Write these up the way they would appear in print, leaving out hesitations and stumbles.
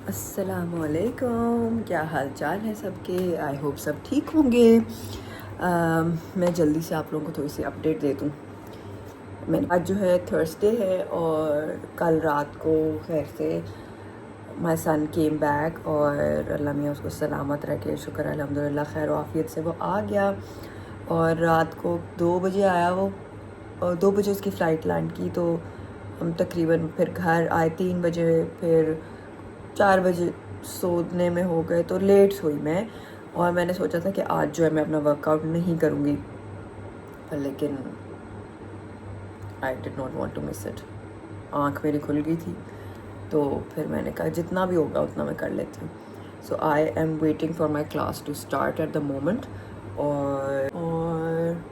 अस्सलामुअलैकुम, क्या हाल चाल है सबके। आई होप सब ठीक होंगे। मैं जल्दी से आप लोगों को थोड़ी सी अपडेट दे दूँ। मैं आज जो है थर्सडे है और कल रात को खैर से माय सन केम बैक और अल्लाह मियाँ उसको सलामत रखे, शुक्र अल्हम्दुलिल्लाह खैर आफियत से वो आ गया। और रात को 2 बजे आया वो, और 2 बजे उसकी फ़्लाइट लैंड की। तो हम तकरीबन फिर घर आए 3 बजे, फिर 4 बजे सोने में हो गए, तो लेट सोई मैं। और मैंने सोचा था कि आज जो है मैं अपना वर्कआउट नहीं करूँगी, लेकिन I did not want to miss it. आँख मेरी खुल गई थी, तो फिर मैंने कहा जितना भी होगा उतना मैं कर लेती हूँ। So I am waiting for my class to start at the moment. और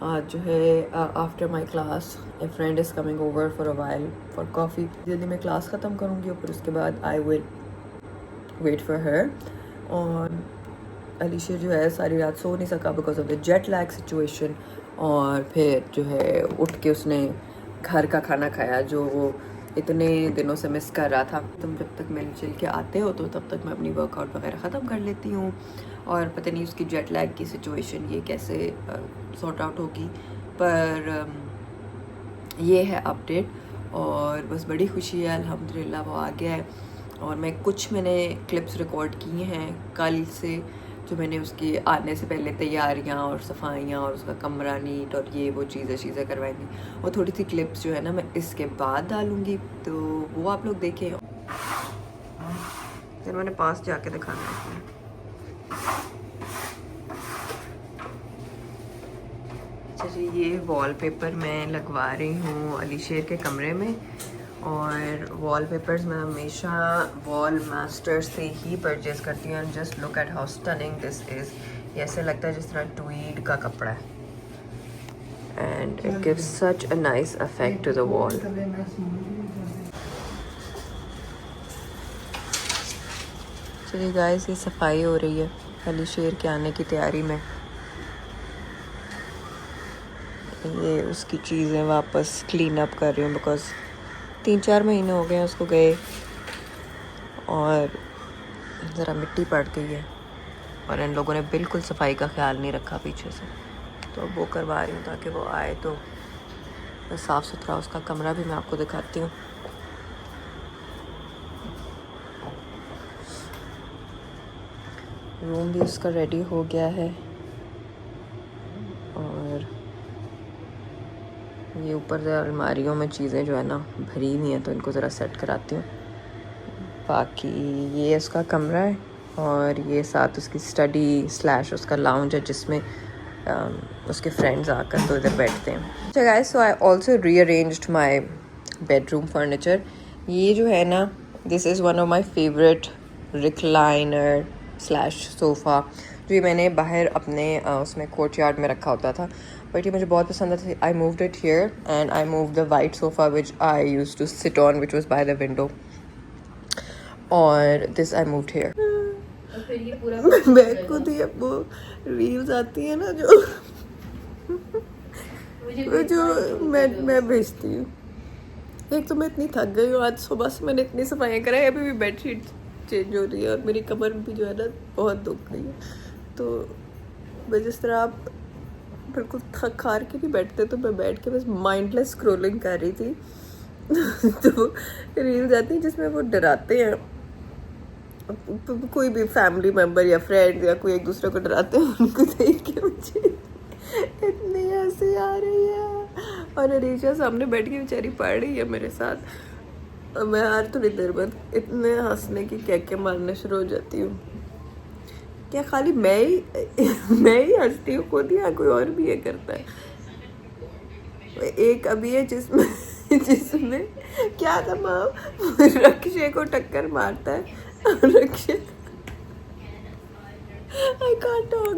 आज जो है after my class a friend is coming over for a while for coffee. जल्दी मैं क्लास ख़त्म करूँगी और फिर उसके बाद I will wait for her. और अलीशा जो है सारी रात सो नहीं सका because of the jet lag situation. और फिर जो है उठ के उसने घर का खाना खाया जो वो इतने दिनों से मिस कर रहा था। तुम जब तक मिल चिल के आते हो तो तब तक मैं अपनी वर्कआउट वगैरह ख़त्म कर लेती हूँ। और पता नहीं उसकी जेट लैग की सिचुएशन ये कैसे सॉर्ट आउट होगी, पर ये है अपडेट। और बस बड़ी खुशी है अल्हम्दुलिल्लाह वो आ गया है। और मैंने क्लिप्स रिकॉर्ड किए हैं कल से, जो मैंने उसकी आने से पहले तैयारियां और सफाइयां और उसका कमरा नीट और ये वो चीज़ें करवाई थी। और थोड़ी सी क्लिप्स जो है ना मैं इसके बाद डालूँगी, तो वो आप लोग देखें। फिर मैंने पास जाके दिखाना है। अच्छा जी, ये वॉलपेपर मैं लगवा रही हूँ अलीशेर के कमरे में। और वॉलपेपर्स मैं हमेशा वॉल मास्टर से ही परचेज़ करती हूँ। And just look at how stunning this is. ये ऐसे लगता है जिस तरह ट्वीड का कपड़ा है, and it gives such a nice effect to the wall. चलिए गाइस, ये सफाई हो रही है अलीशेर के आने की तैयारी में। ये उसकी चीज़ें वापस क्लीन अप कर रही हूँ बिकॉज 3-4 महीने हो गए उसको गए और ज़रा मिट्टी पड़ गई है और इन लोगों ने बिल्कुल सफाई का ख्याल नहीं रखा पीछे से। तो वो करवा रही हूँ ताकि वो आए तो साफ़ सुथरा उसका कमरा भी मैं आपको दिखाती हूँ। रूम भी उसका रेडी हो गया है। और ये ऊपर अलमारियों में चीज़ें जो है ना भरी हुई हैं, तो इनको ज़रा सेट कराती हूँ। बाकी ये उसका कमरा है और ये साथ उसकी स्टडी / उसका लाउंज है जिसमें उसके फ्रेंड्स आकर तो इधर बैठते हैं। अच्छा guys, so I also rearranged my bedroom furniture. ये जो है ना, this is one of my favourite recliner / sofa, जो ये मैंने बाहर अपने उसमें कोर्टयार्ड में रखा होता था, बट ये मुझे बहुत पसंद था। I moved it here and I move the white sofa which I used to sit on which was by the window, और दिस आई मूव्ड हियर। मैं खुद ही वो रील्स आती है ना जो मैं भेजती हूँ, एक तो मैं इतनी थक गई हूँ, आज सुबह से मैंने इतनी सफाइयाँ कराई, अभी भी बेडशीट चेंज हो रही है और मेरी कमर भी जो है ना बहुत दुख रही है। तो मैं जिस तरह आप बिल्कुल थक हार के नहीं बैठते, तो मैं बैठ के बस माइंडलेस स्क्रॉलिंग कर रही थी। तो रील जाती है जिसमें वो डराते हैं, कोई भी फैमिली मेम्बर या फ्रेंड या कोई एक दूसरे को डराते हैं, उनको देख के मुझे इतनी हंसी आ रही है। और अरीशा सामने बैठ के बेचारी पढ़ रही है मेरे साथ, और मैं हर थोड़ी देर बाद इतने हंसने की कैके मारने शुरू हो जाती हूँ। क्या खाली मैं ही हंसती हूँ खुद, या कोई और भी ये करता है? एक अभी है जिसमें क्या था, माँ रक्षे को टक्कर मारता है, रक्षे I can't talk.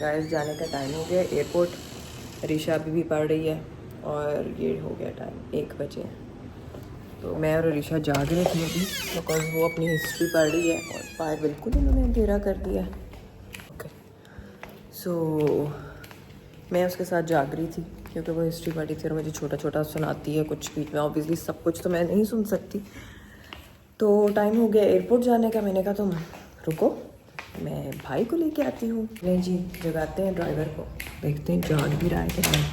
गाइस, जाने का टाइम हो गया एयरपोर्ट। ऋषा अभी भी पढ़ रही है और ये हो गया टाइम 1 बजे। तो मैं और ऋषा जाग रहे थे अभी, बिकॉज वो अपनी हिस्ट्री पढ़ रही है और पाए बिल्कुल इन्होंने अंधेरा कर दिया। ओके, सो मैं उसके साथ जाग रही थी क्योंकि वो हिस्ट्री पढ़ी थी और मुझे छोटा छोटा सुनाती है कुछ बीच में। ऑब्वियसली सब कुछ तो मैं नहीं सुन सकती। तो टाइम हो गया एयरपोर्ट जाने का। मैंने कहा तुम रुको, मैं भाई को लेके आती हूँ। नहीं जी, जगाते हैं ड्राइवर को, देखते हैं जाग भी रहा है कि नहीं।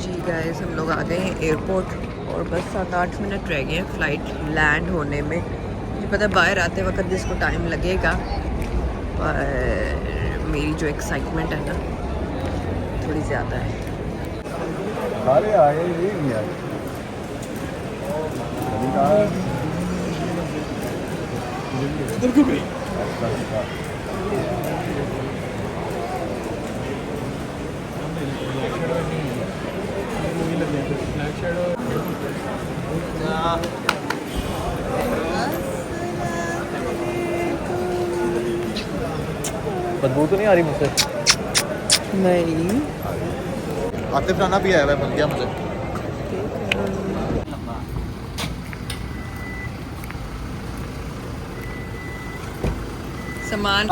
जी गाइस, हम लोग आ गए हैं एयरपोर्ट और बस 7-8 मिनट रह गए हैं फ़्लाइट लैंड होने में। मुझे पता है बाहर आते वक्त जिसको टाइम लगेगा, पर मेरी जो एक्साइटमेंट है ना थोड़ी ज़्यादा है। सारे आए, ये नहीं आए। बदबू तो नहीं आ रही मुझसे? नहीं, आतिफ राना भी आया हुआ है, बन गया मुझे। सामान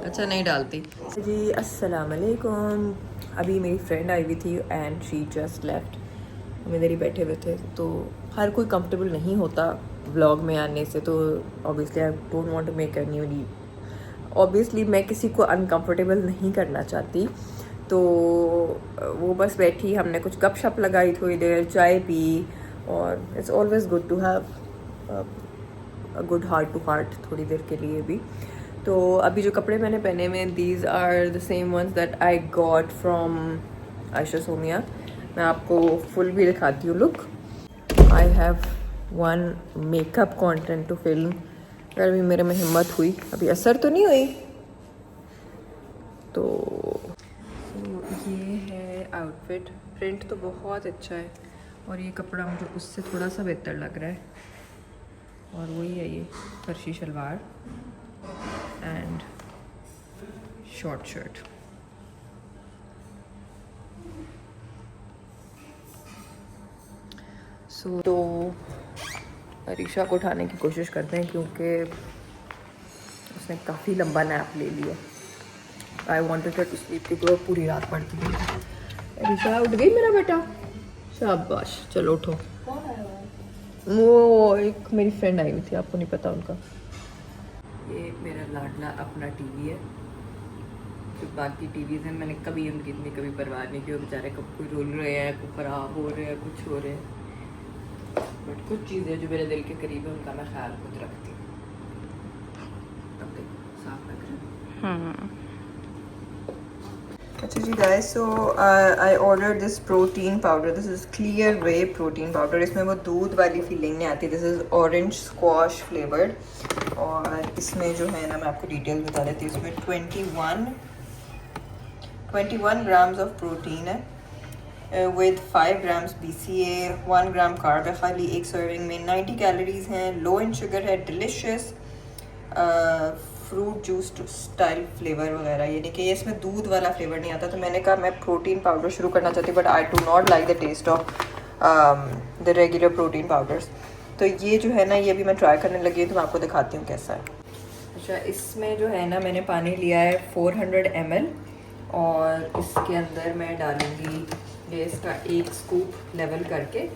अच्छा नहीं डालती जी। अस्सलाम वालेकुम। अभी मेरी फ्रेंड आई हुई थी एंड शी जस्ट लेफ्ट। हम इधर ही बैठे हुए थे। तो हर कोई कंफर्टेबल नहीं होता व्लॉग में आने से, तो obviously I don't want to make any leave. Obviously मैं किसी को अनकंफर्टेबल नहीं करना चाहती। तो वो बस बैठी, हमने कुछ गपशप लगाई, थोड़ी देर चाय पी, और it's always good to have a good heart to heart थोड़ी देर के लिए भी। तो अभी जो कपड़े मैंने पहने हुए हैं, these are the same ones that I got from Ayesha Somiya. मैं आपको फुल भी दिखाती हूँ look. I have one makeup content to film. अगर अभी मेरे में हिम्मत हुई, अभी असर तो नहीं हुई, तो ये है आउटफिट। प्रिंट तो बहुत अच्छा है और ये कपड़ा मुझे उससे थोड़ा सा बेहतर लग रहा है। और वही है ये फर्शी शलवार एंड शॉर्ट शर्ट। तो अरीशा को उठाने की कोशिश करते हैं क्योंकि उसने काफ़ी लंबा नैप ले लिया। आई वॉन्टेड टू स्लीप क्योंकि वो पूरी रात पढ़ती थी। अरीशा उठ गई मेरा बेटा, शाबाश। चलो उठो। वो एक मेरी फ्रेंड आई हुई थी, आपको नहीं पता उनका। ये मेरा लाडला अपना टीवी है। जो बाकी टीवीज़ हैं मैंने कभी उनकी इतनी कभी परवाह नहीं की। वो बेचारे कब कोई रुल रहे हैं, कोई ख़राब हो रहे हैं, कुछ हो रहे हैं। बट कुछ चीज़ें जो मेरे दिल के करीब है उनका मैं ख्याल खुद रखती हूँ। अब देखो साफ लग रहा है। अच्छा जी guys, so I order this protein powder. This is clear whey protein powder. इसमें वो दूध वाली फीलिंग नहीं आती। This is orange squash flavoured. और इसमें जो है ना, मैं आपको डिटेल बता देती हूँ। इसमें 21 ग्राम्स ऑफ प्रोटीन है with 5 grams BCA, 1 gram carb है खाली एक सर्विंग में। 90 कैलोरीज हैं, लो इन शुगर है, delicious. Fruit juice style flavour वगैरह, यानी कि इसमें दूध वाला फ्लेवर नहीं आता। तो मैंने कहा मैं प्रोटीन पाउडर शुरू करना चाहती हूँ, but I do not like the taste of the regular protein powders. तो ये जो है ना, ये अभी मैं ट्राई करने लगी हूँ, तो मैं आपको दिखाती हूँ कैसा है। अच्छा, इसमें जो है ना, मैंने पानी लिया है 400 ml और इसके अंदर मैं डालूँगी ये इसका 1 स्कूप लेवल करके,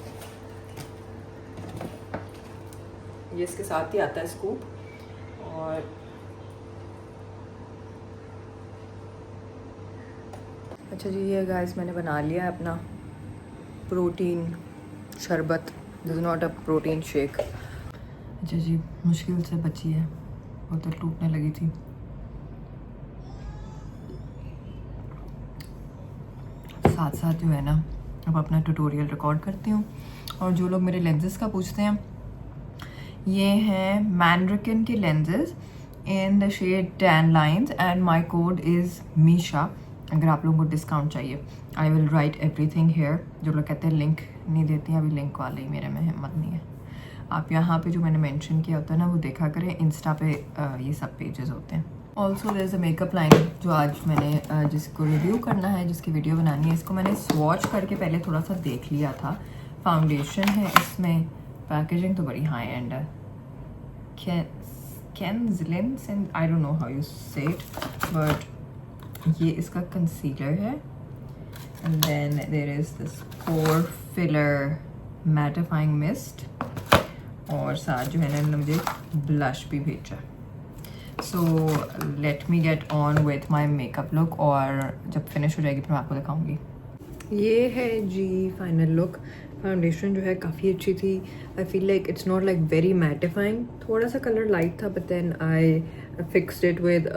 ये इसके साथ ही आता है स्कूप। और अच्छा जी, ये गाइस मैंने बना लिया है अपना प्रोटीन शरबत। This is not a protein shake. अच्छा जी, मुश्किल से बची है, बोतल टूटने लगी थी। साथ साथ जो है ना, अब अपना ट्यूटोरियल रिकॉर्ड करती हूँ। और जो लोग मेरे लेंसेज का पूछते हैं, ये हैं मैनरिकन के lenses in the shade tan lines and my code is Misha. अगर आप लोगों को डिस्काउंट चाहिए, I will write everything here. जो लोग कहते हैं लिंक नहीं देती हैं, अभी लिंक वाले ही मेरे में हिम्मत नहीं है। आप यहाँ पे जो मैंने मेंशन किया होता है ना, वो देखा करें, इंस्टा पे ये सब पेजेस होते हैं। Also there is a makeup line जो आज मैंने जिसको रिव्यू करना है, जिसकी वीडियो बनानी है, इसको मैंने स्वॉच करके पहले थोड़ा सा देख लिया था। फाउंडेशन है इसमें, पैकेजिंग तो बड़ी हाई एंड है। Kenzlins and I don't know how you say it, but ये इसका कंसीलर है। And then there is this pore filler mattifying mist, और साथ जो है ना, मुझे ब्लश भी भेजा। So let me get on with my makeup look, और जब फिनिश हो जाएगी फिर मैं आपको दिखाऊंगी। ये है जी फाइनल लुक। फाउंडेशन जो है काफ़ी अच्छी थी। I feel like it's not like very mattifying, थोड़ा सा कलर लाइट था, but then I fixed it with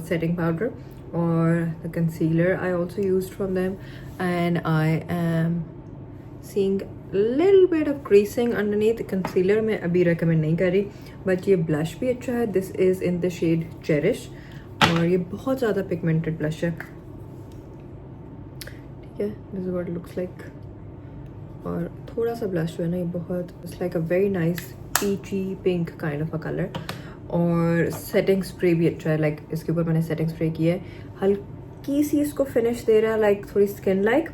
setting powder. और the concealer I also used from them, and I am seeing little bit of creasing underneath. Concealer मैं अभी recommend नहीं कर रही, but ये ब्लश भी अच्छा है। This is in the shade cherish, और ये बहुत ज़्यादा पिगमेंटेड ब्लश है। ठीक है, this is what it looks like. और थोड़ा सा ब्लश जो है ना, ये बहुत it's like a very nice peachy pink kind of a colour. और सेटिंग स्प्रे भी अच्छा है, लाइक इसके ऊपर मैंने सेटिंग स्प्रे की है, हल्की सी इसको फिनिश दे रहा है, लाइक थोड़ी स्किन लाइक।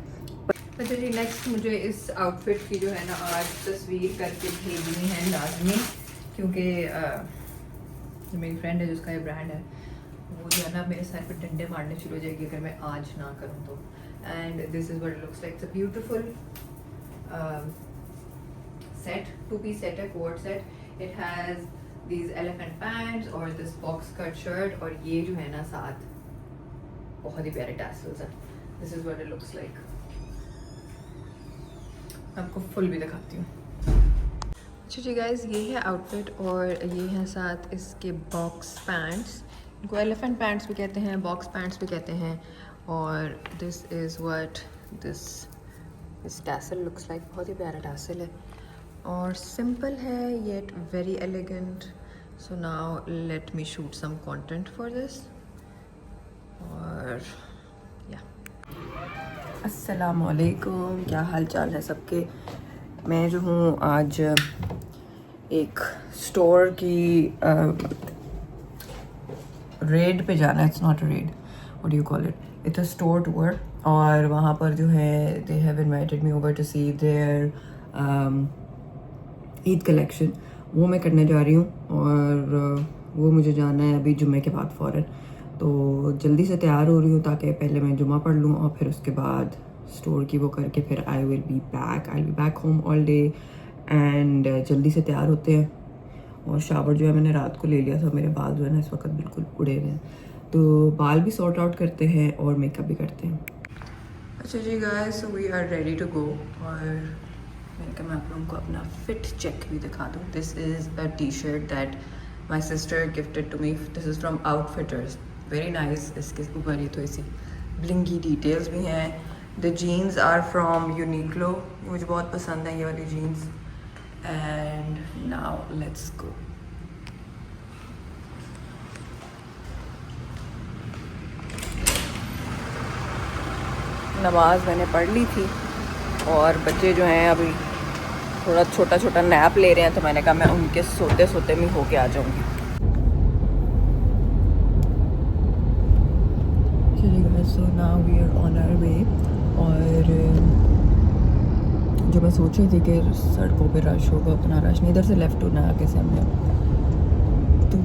अच्छा जी, नेक्स्ट मुझे इस आउटफिट की जो है ना आज तस्वीर करके भेजनी है लाजमी, क्योंकि जो मेरी फ्रेंड है जिसका ये ब्रांड है, वो जो है ना मेरे सर पे डंडे मारने शुरू हो जाएगी अगर मैं आज ना करूँ तो। And this is what it looks like. It's a beautiful set, 2-piece set है, coord set. It has these elephant pants और this box cut shirt, और ये जो है ना साथ बहुत ही प्यारे टैसल्स हैं। This is what it looks like. आपको फुल भी दिखाती हूँ। अच्छा जी गाइस, ये है आउटफिट, और ये हैं साथ इसके बॉक्स पैंट्स। इनको एलिफेंट पैंट्स भी कहते हैं, बॉक्स पैंट्स भी कहते हैं। और this is what this tassel looks like. बहुत ही प्यारा टैसल है और सिंपल है yet very elegant. So now let me shoot some content for this. और या अस्सलाम वालेकुम, क्या हाल चाल है सबके। मैं जो हूँ आज एक स्टोर की रेड पे जाना है। It's not a raid, what do you call it, it's a store tour. और वहाँ पर जो है they have invited me over to see their Eid collection. वो मैं करने जा रही हूँ, और वो मुझे जाना है अभी जुम्मे के बाद फ़ौरन। तो जल्दी से तैयार हो रही हूँ ताकि पहले मैं जुम्मा पढ़ लूँ, और फिर उसके बाद स्टोर की वो करके फिर I will be back home all day. And जल्दी से तैयार होते हैं। और शावर जो है मैंने रात को ले लिया था। मेरे बाल जो है ना इस वक्त बिल्कुल उड़े हुए हैं, तो बाल भी सॉर्ट आउट करते हैं और मेकअप भी करते हैं। अच्छा जी guys, so we are ready to go. और मैंने कहा मैं आप लोगों को अपना फिट चेक भी दिखा दूँ। This is a T shirt that my sister gifted to me. This is from Outfitters, very nice. इसके ऊपर ये थोड़ी सी ब्लिंगी डिटेल्स भी हैं। The jeans are from Uniqlo, मुझे बहुत पसंद है ये वाली jeans. And now let's go. नमाज मैंने पढ़ ली थी, और बच्चे जो हैं अभी थोड़ा छोटा छोटा नैप ले रहे हैं, तो मैंने कहा मैं उनके सोते सोते में होके आ जाऊंगी। So now we are on our way. और जो मैं सोच रही थी कि सड़कों पे रश होगा, अपना रश नहीं, इधर से लेफ़्ट होना है आगे से हमने, तो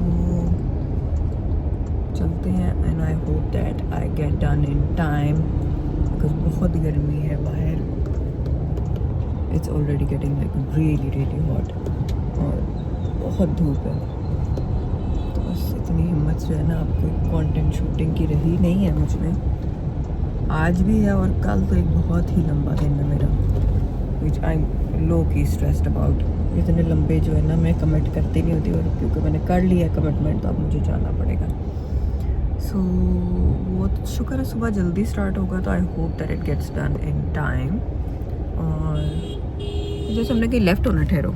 चलते हैं। And I hope that I get done in time because बहुत गर्मी है बाहर। It's already getting like really hot और बहुत धूप है। तो बस इतनी हिम्मत जो है ना, अब कोई कंटेंट शूटिंग की रही नहीं है मुझ में। आज भी है और कल तो एक बहुत ही लंबा दिन है मेरा, विच आई एम लो की स्ट्रेस्ड अबाउट। इतने लंबे जो है ना मैं कमिट करती नहीं होती, और क्योंकि मैंने कर लिया कमिटमेंट तो अब मुझे जाना पड़ेगा। सो वो तो शुक्र है सुबह जल्दी स्टार्ट होगा, तो I hope that it gets done in time. और जैसे हमने कहीं लेफ्ट होना, ठहरो।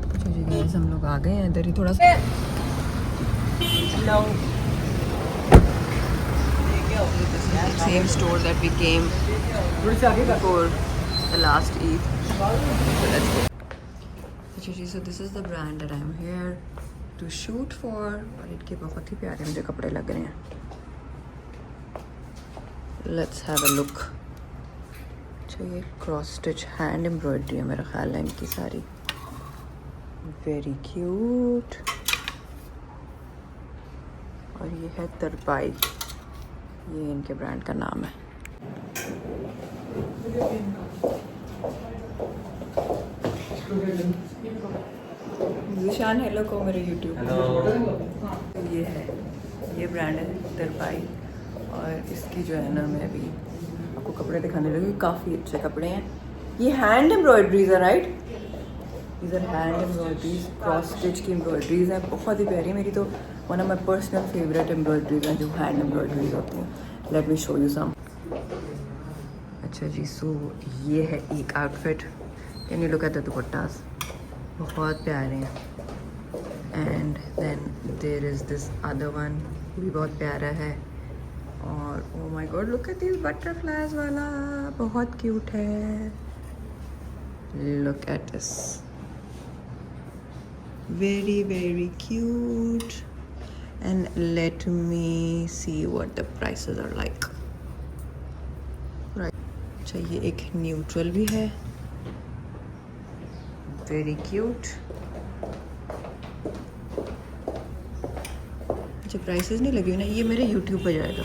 अच्छा जी गाइस, हम लोग आ गए हैं इधर ही थोड़ा सा। Same store that we came before the last Eid. अच्छा जी, so this is the brand that I am here to shoot for. और इनके बहुत ही प्यारे मुझे कपड़े लग रहे हैं। Let's have a look. अच्छा, ये क्रॉस स्टिच हैंड एम्ब्रॉयडरी है मेरा ख्याल है इनकी सारी, वेरी क्यूट। और ये है तरपाई, ये इनके ब्रांड का नाम है। जिशान हेलो को मेरे यूट्यूब। ये है, ये ब्रांड है तरपाई। और इसकी जो है ना, मैं अभी आपको कपड़े दिखाने लगी, काफ़ी अच्छे कपड़े हैं। ये हैंड एम्ब्रॉयडरीज है, right? These are hand embroideries, cross stitch की एम्ब्रॉयडरीज हैं, बहुत ही प्यारी। मेरी तो one of my personal favourite embroideries हैं जो हैंड एम्ब्रॉयडरीज होती हैं। Let me show you some. अच्छा जी, सो ये है एक outfit. Can you look at the dupattas, बहुत प्यारे हैं। And then there is this other one, भी बहुत प्यारा है। और oh my God, look at this butterflies वाला, बहुत क्यूट है। Look at this, very cute. And let me see what the prices are like. Right, अच्छा ये एक न्यूट्रल भी है, very cute. अच्छा प्राइसेस नहीं लगी हुई ना, ये मेरे YouTube पे जाएगा।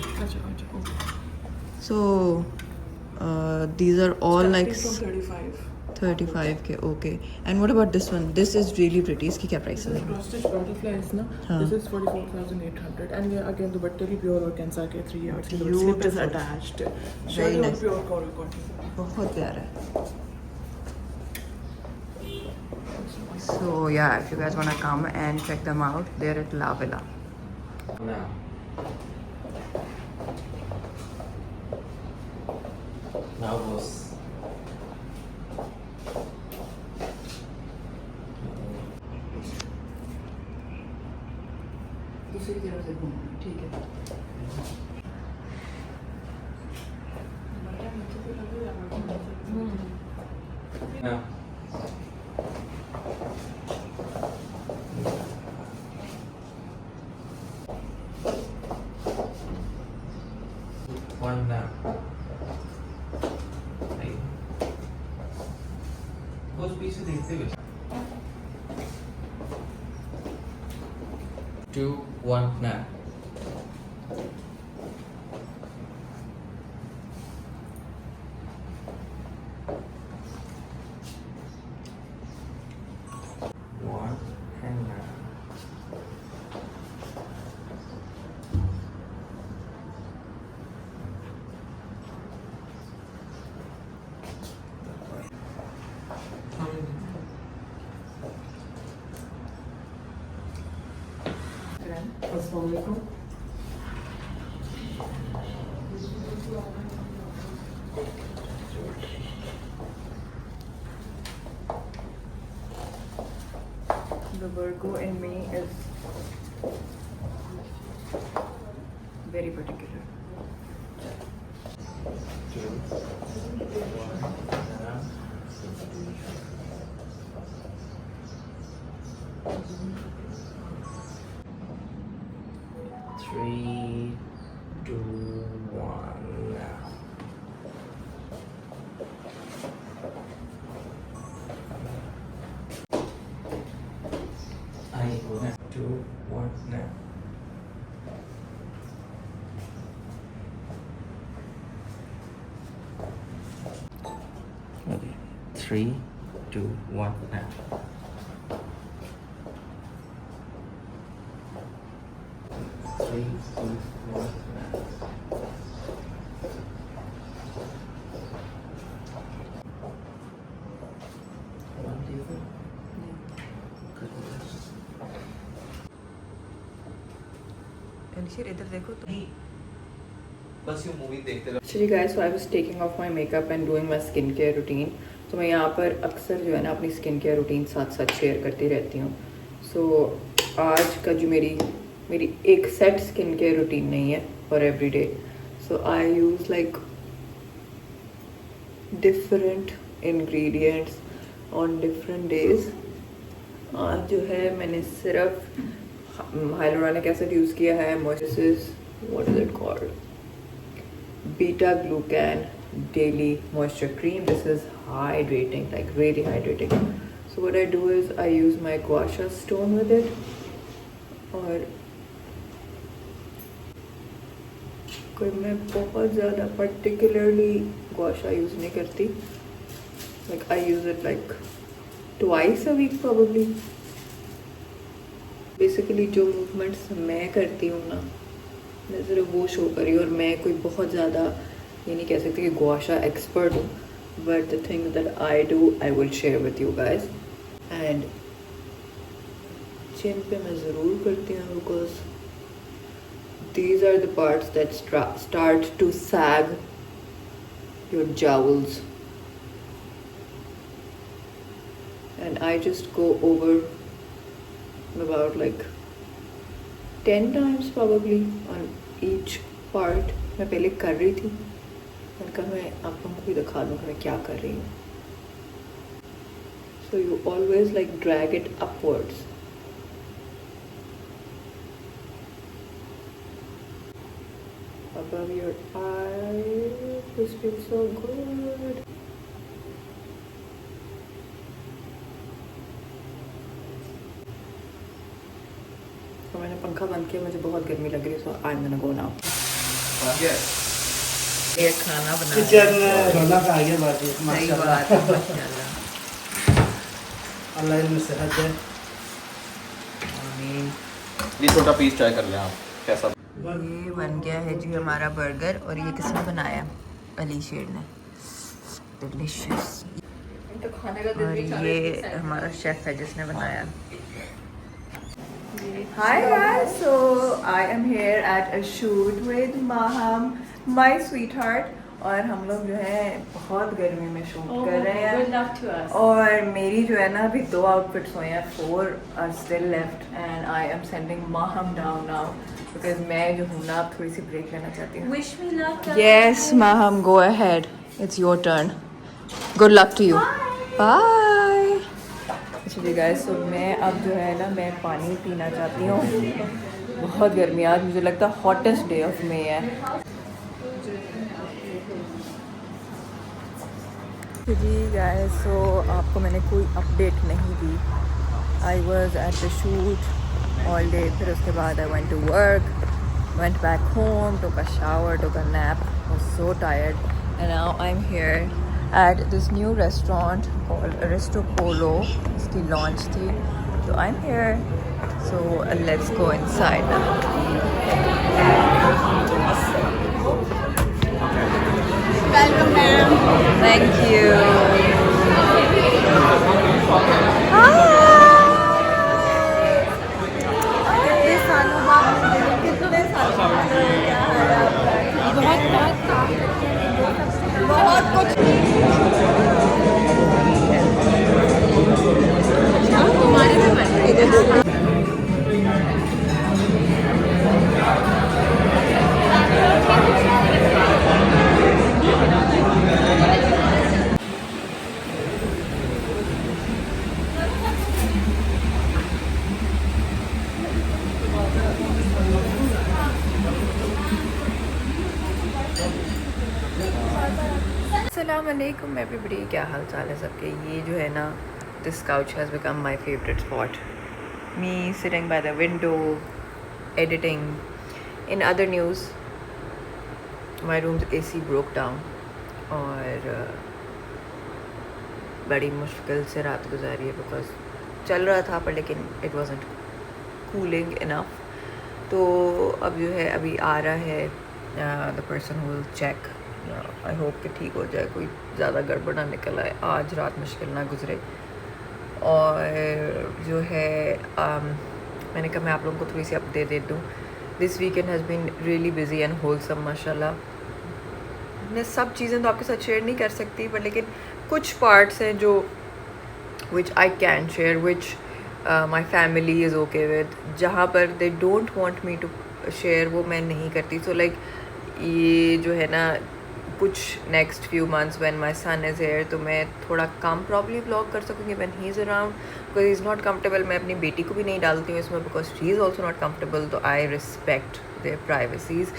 So these are all like 35 के, okay. And what about this one? This is really pretty. इसकी क्या प्राइस है? क्रॉस स्टिच बटरफ्लाइज ना, दिस इज 44,800 एंड ये अगेन दुपट्टे भी प्योर ऑर्गेन्जा के 3 यार्ड्स के sleepers attached, very nice, pure cotton, बहुत प्यारा है। So yeah, if you guys wanna come and check them out, they're at La Villa. Now boss. दूसरी तरफ से घूमना, ठीक है। Now. One now. Hey. Boss पीछे देखते हुए। 2, 1 now. One and now. अस्सलाम वालेकुम। The Virgo in me is very particular. 2, 1 now. 3, 2, 1, now. I go now. 2, 1, now. Okay. 3, 2, 1, now. 3, 2, 1, now. One, do you think? अनिशर इधर देखो तो बस ये मूवी देखते रहो. Actually guys, so I was taking off my makeup and doing my skincare routine. तो मैं यहाँ पर अक्सर जो है ना अपनी स्किन केयर रूटीन साथ साथ शेयर करती रहती हूँ. सो आज का जो मेरी एक सेट स्किन केयर रूटीन नहीं है for every day. So I use like different ingredients on different days. आज जो है मैंने सिर्फ hyaluronic acid यूज़ किया है. What is it called? Beta Glucan Daily Moisture Cream. This is hydrating, like really hydrating. So what I do is I use my gua sha stone with it. और कोई मैं बहुत ज़्यादा particularly gua sha use नहीं करती. Like I use it like twice a week probably. Basically जो movements मैं करती हूँ ना, मैं ज़रा वो शो करी. और मैं कोई बहुत ज़्यादा ये नहीं कह सकती कि gua sha एक्सपर्ट हूँ, but the thing that I do I will share with you guys. And chin पे मैं ज़रूर करती हूँ because these are the parts that start to sag your jowls. And I just go over about like 10 times probably on each part. मैं पहले कर रही थी, मैंने कहा मैं आप लोगों को भी दिखा दूँ कि मैं क्या कर रही हूँ. So you always like drag it upwards. Above your eyes. This feels so good. तो मैंने पंखा बंद किया, मुझे बहुत गर्मी लग रही है. So I am gonna go now. ये खाना बना किचन रौनक आ गया बात है. सही बात है, माशाल्लाह. अल्लाह इनमें सेहत दे. आमीन. ये छोटा पीस ट्राई कर लें आप कैसा. ये बन गया है जी हमारा बर्गर. और ये किसने बनाया? अली शेर ने. डिलीशियस. और ये हमारा शेफ है जिसने बनाया. Hi guys, so I am here at a shoot with Maham, my sweetheart. और हम लोग जो है बहुत गर्मी में शूट कर रहे हैं. और मेरी जो है ना अभी 2 आउटफिट्स हुए हैं. 4 are still left and I am sending Maham down now because मैं जो हूँ ना अब थोड़ी सी ब्रेक लेना चाहती हूँ. Wish me luck. Yes, Maham, go ahead. It's your turn. Good luck to you. Bye. चलिए गाइस, तो मैं अब जो है ना मैं पानी पीना चाहती हूँ. बहुत गर्मी आज, मुझे लगता है हॉटेस्ट डे ऑफ मे है. जी गाइस, सो आपको मैंने कोई अपडेट नहीं दी. I was at the shoot all day. फिर उसके बाद I went to work, went back home, took a shower, took a nap. I was so tired and now I am here at this new restaurant called Aristo Polo. इसकी launch थी, so I'm here. So let's go inside now. Welcome, ma'am. Thank you. कितने सालों बाद कितने सालों बाद क्या हाल है आपका? बहुत कुछ. अस्सलामुअलैकुम एवरीबॉडी, क्या हाल चाल है सबके। ये जो है ना, this couch has become my favourite spot. Me sitting bye the window editing. In other news, my rooms AC broke down और बड़ी मुश्किल से रात गुजारी है बिकॉज चल रहा था पर लेकिन इट वॉजंट कूलिंग इनफ। तो अब जो है अभी आ रहा है the person who will check. I hope कि ठीक हो जाए, कोई ज़्यादा गड़बड़ ना निकल आए, आज रात मुश्किल ना गुजरे। और जो है मैंने कहा मैं आप लोगों को थोड़ी सी अपडेट दे दूँ। This weekend has been really busy and wholesome माशाल्लाह। मैं सब चीज़ें तो आपके साथ शेयर नहीं कर सकती पर लेकिन कुछ पार्ट्स हैं जो which I can share, which my family is okay with. जहाँ पर they don't want me to share वो मैं नहीं करती। सो लाइक ये जो है ना, कुछ next few months when my son is here तो मैं थोड़ा कम प्रॉब्ली व्लॉग कर सकूँगी when he is around, because he is not comfortable. मैं अपनी बेटी को भी नहीं डालती हूँ इसमें because she is also not comfortable. तो आई रिस्पेक्ट देयर प्राइवेसीज़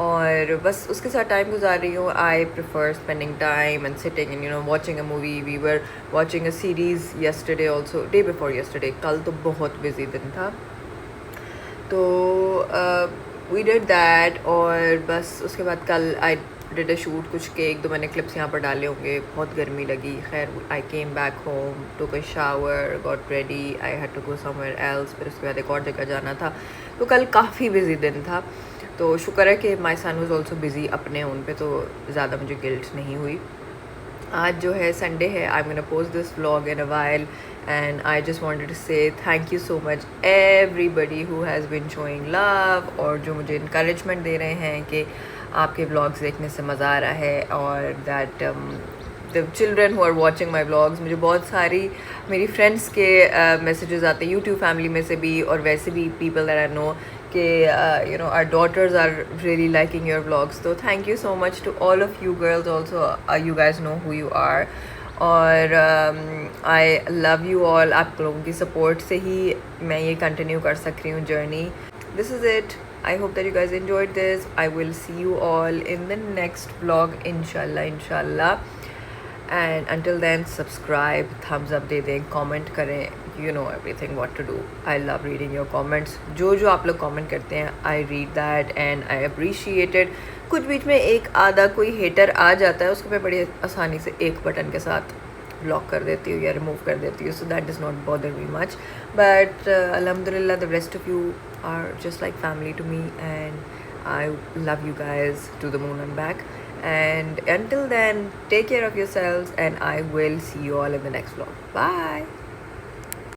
और बस उसके साथ टाइम गुजार रही हूँ। I prefer spending time and sitting and watching a movie. We were watching a series yesterday also, day before yesterday. कल तो बहुत बिजी दिन था तो वी डिड दैट। और बस उसके बाद कल आई डिड अ शूट, कुछ केक दो मैंने क्लिप्स यहाँ पर डाले होंगे। बहुत गर्मी लगी, खैर I came back home, took a shower, got ready, I had to go somewhere else. फिर उसके बाद एक और जगह जाना था। तो कल काफ़ी बिजी दिन था। तो शुक्र है कि माई सन वाज ऑल्सो बिजी अपने उन पे, तो ज़्यादा मुझे गिल्ट नहीं हुई। आज जो है संडे है, आई am gonna post this vlog in a while and I just wanted to say thank you so much everybody who has been showing love और जो मुझे encouragement दे रहे हैं कि आपके vlogs देखने से मज़ा आ रहा है। और that the children who are watching my vlogs, मुझे बहुत सारी मेरी friends के messages आते हैं YouTube family में से भी और वैसे भी people that I know कि our daughters are really liking your vlogs. So thank you so much to all of you girls also. You guys know who you are और आई लव यू ऑल। आप लोगों की support से ही मैं ये continue कर सक रही हूँ journey. This is it. I hope that you guys enjoyed this. I will see you all in the next vlog इंशाल्लाह। And until then subscribe, thumbs up दे दें, कमेंट करें, you know everything what to do. I love reading your comments. जो आप लोग comment करते हैं I read that and I appreciate it. कुछ बीच में एक आधा कोई हेटर आ जाता है, उसको मैं बड़ी आसानी से एक बटन के साथ ब्लॉक कर देती हूँ या रिमूव कर देती हूँ, so that does not bother me much. But alhamdulillah the rest of you are just like family to me and I love you guys to the moon and back. And until then, take care of yourselves and I will see you all in the next vlog. Bye.